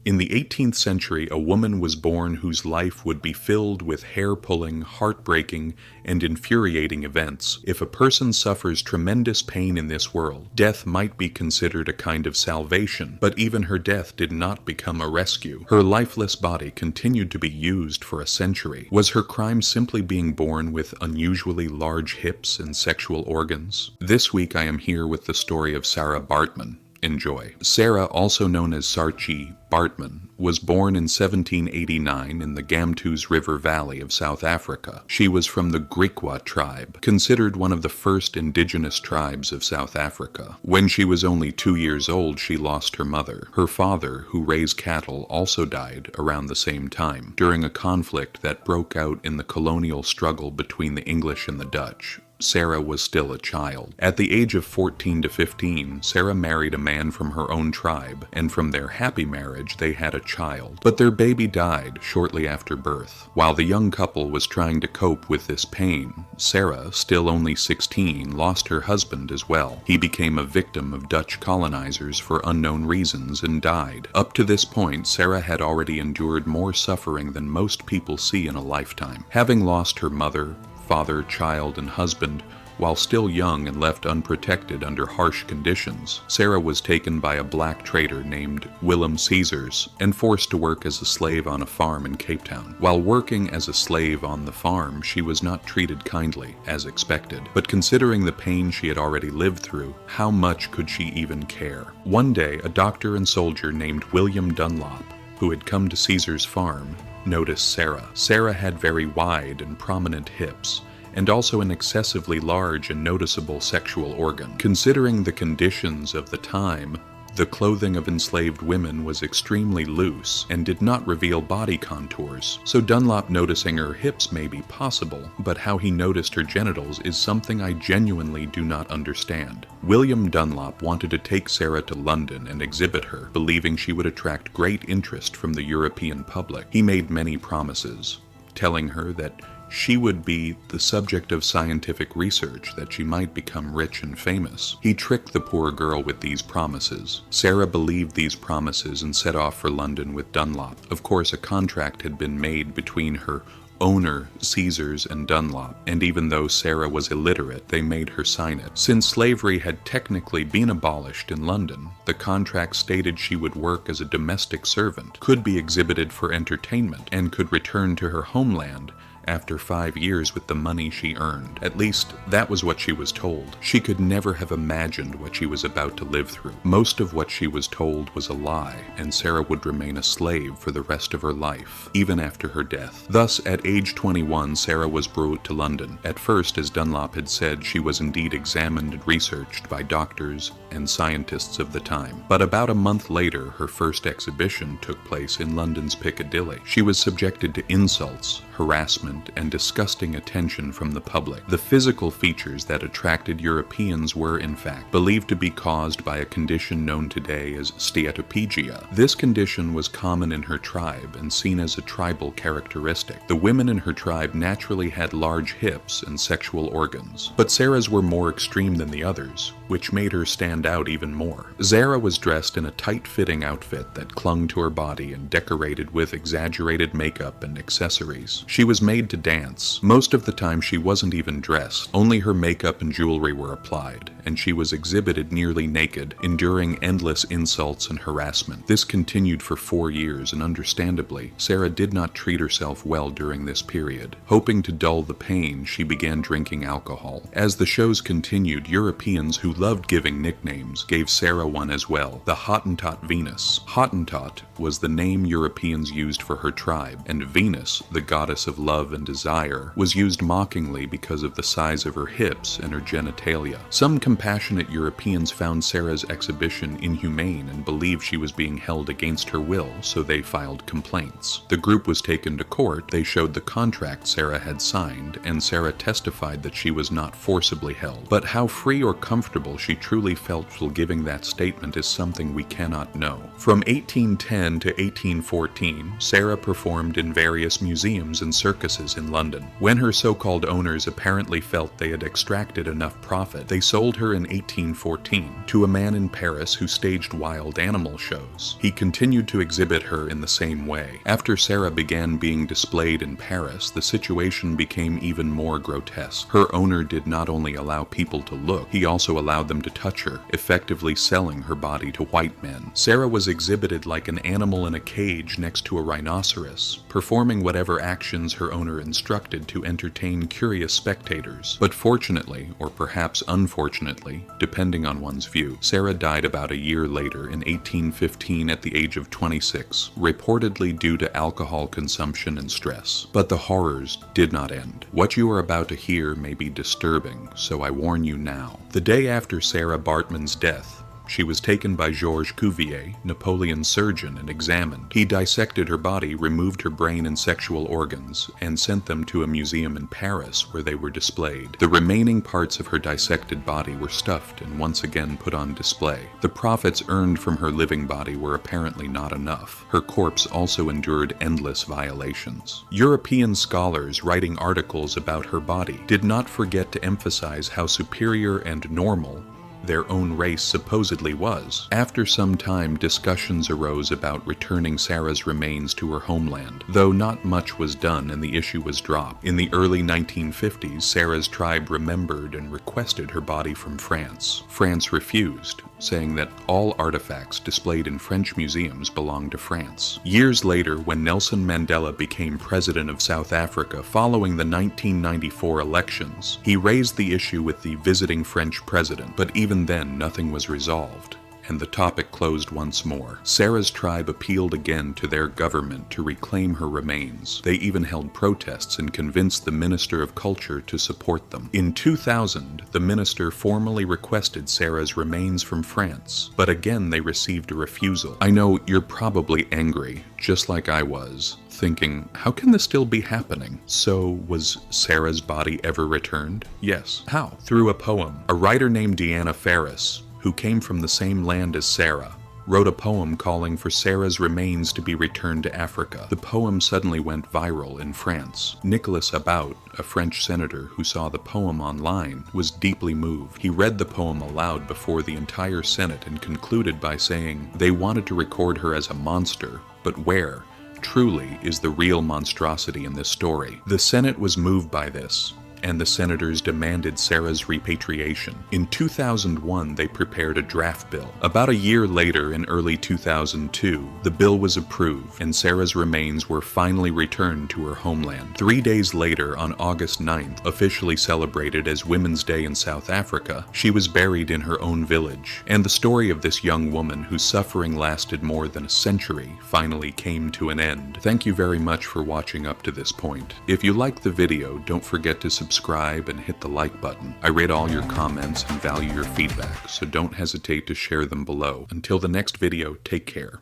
In the 18th century, a woman was born whose life would be filled with hair-pulling, heartbreaking, and infuriating events. If a person suffers tremendous pain in this world, death might be considered a kind of salvation, but even her death did not become a rescue. Her lifeless body continued to be used for a century. Was her crime simply being born with unusually large hips and sexual organs? This week I am here with the story of Sara Baartman. Enjoy. Sara, also known as Saartjie Baartman, was born in 1789 in the Gamtoos River Valley of South Africa. She was from the Griqua tribe, considered one of the first indigenous tribes of South Africa. When she was only 2 years old, she lost her mother. Her father, who raised cattle, also died around the same time, during a conflict that broke out in the colonial struggle between the English and the Dutch. Sara was still a child. At the age of 14 to 15, Sara married a man from her own tribe, and from their happy marriage they had a child. But their baby died shortly after birth. While the young couple was trying to cope with this pain, Sara, still only 16, lost her husband as well. He became a victim of Dutch colonizers for unknown reasons and died. Up to this point, Sara had already endured more suffering than most people see in a lifetime. Having lost her mother, father, child, and husband, while still young and left unprotected under harsh conditions, Sara was taken by a black trader named Willem Caesars and forced to work as a slave on a farm in Cape Town. While working as a slave on the farm, she was not treated kindly, as expected. But considering the pain she had already lived through, how much could she even care? One day, a doctor and soldier named William Dunlop, who had come to Caesar's farm, noticed Sara. Sara had very wide and prominent hips, and also an excessively large and noticeable sexual organ. Considering the conditions of the time, the clothing of enslaved women was extremely loose and did not reveal body contours, so Dunlop noticing her hips may be possible, but how he noticed her genitals is something I genuinely do not understand. William Dunlop wanted to take Sara to London and exhibit her, believing she would attract great interest from the European public. He made many promises, telling her that she would be the subject of scientific research, that she might become rich and famous. He tricked the poor girl with these promises. Sara believed these promises and set off for London with Dunlop. Of course, a contract had been made between her owner, Caesars, and Dunlop, and even though Sara was illiterate, they made her sign it. Since slavery had technically been abolished in London, the contract stated she would work as a domestic servant, could be exhibited for entertainment, and could return to her homeland after 5 years with the money she earned. At least, that was what she was told. She could never have imagined what she was about to live through. Most of what she was told was a lie, and Sara would remain a slave for the rest of her life, even after her death. Thus, at age 21, Sara was brought to London. At first, as Dunlop had said, she was indeed examined and researched by doctors and scientists of the time. But about a month later, her first exhibition took place in London's Piccadilly. She was subjected to insults, harassment, and disgusting attention from the public. The physical features that attracted Europeans were, in fact, believed to be caused by a condition known today as steatopegia. This condition was common in her tribe and seen as a tribal characteristic. The women in her tribe naturally had large hips and sexual organs, but Sara's were more extreme than the others, which made her stand out even more. Sara was dressed in a tight-fitting outfit that clung to her body and decorated with exaggerated makeup and accessories. She was made to dance. Most of the time she wasn't even dressed. Only her makeup and jewelry were applied, and she was exhibited nearly naked, enduring endless insults and harassment. This continued for 4 years, and understandably, Sara did not treat herself well during this period. Hoping to dull the pain, she began drinking alcohol. As the shows continued, Europeans who loved giving nicknames gave Sara one as well, the Hottentot Venus. Hottentot was the name Europeans used for her tribe, and Venus, the goddess of love and desire, was used mockingly because of the size of her hips and her genitalia. Some compassionate Europeans found Sara's exhibition inhumane and believed she was being held against her will, so they filed complaints. The group was taken to court. They showed the contract Sara had signed, and Sara testified that she was not forcibly held. But how free or comfortable comfortable she truly felt while giving that statement is something we cannot know. From 1810 to 1814, Sara performed in various museums and circuses in London. When her so-called owners apparently felt they had extracted enough profit, they sold her in 1814 to a man in Paris who staged wild animal shows. He continued to exhibit her in the same way. After Sara began being displayed in Paris, the situation became even more grotesque. Her owner did not only allow people to look, he also allowed them to touch her, effectively selling her body to white men. Sara was exhibited like an animal in a cage next to a rhinoceros, performing whatever actions her owner instructed to entertain curious spectators. But fortunately, or perhaps unfortunately, depending on one's view, Sara died about a year later in 1815 at the age of 26, reportedly due to alcohol consumption and stress. But the horrors did not end. What you are about to hear may be disturbing, so I warn you now. The day after Sara Baartman's death, she was taken by Georges Cuvier, Napoleon's surgeon, and examined. He dissected her body, removed her brain and sexual organs, and sent them to a museum in Paris where they were displayed. The remaining parts of her dissected body were stuffed and once again put on display. The profits earned from her living body were apparently not enough. Her corpse also endured endless violations. European scholars writing articles about her body did not forget to emphasize how superior and normal their own race supposedly was. After some time, discussions arose about returning Sara's remains to her homeland, though not much was done and the issue was dropped. In the early 1950s, Sara's tribe remembered and requested her body from France. France refused, saying that all artifacts displayed in French museums belonged to France. Years later, when Nelson Mandela became president of South Africa following the 1994 elections, he raised the issue with the visiting French president, but even then nothing was resolved, and the topic closed once more. Sara's tribe appealed again to their government to reclaim her remains. They even held protests and convinced the Minister of Culture to support them. In 2000, the minister formally requested Sara's remains from France, but again they received a refusal. I know you're probably angry, just like I was, thinking, how can this still be happening? So, was Sara's body ever returned? Yes. How? Through a poem. A writer named Deanna Ferris, who came from the same land as Sara, wrote a poem calling for Sara's remains to be returned to Africa. The poem suddenly went viral in France. Nicolas About, a French senator who saw the poem online, was deeply moved. He read the poem aloud before the entire Senate and concluded by saying, they wanted to record her as a monster, but where, truly, is the real monstrosity in this story? The Senate was moved by this, and the senators demanded Sara's repatriation. In 2001, they prepared a draft bill. About a year later, in early 2002, the bill was approved, and Sara's remains were finally returned to her homeland. 3 days later, on August 9th, officially celebrated as Women's Day in South Africa, she was buried in her own village. And the story of this young woman whose suffering lasted more than a century finally came to an end. Thank you very much for watching up to this point. If you liked the video, don't forget to subscribe and hit the like button. I read all your comments and value your feedback, so don't hesitate to share them below. Until the next video, take care.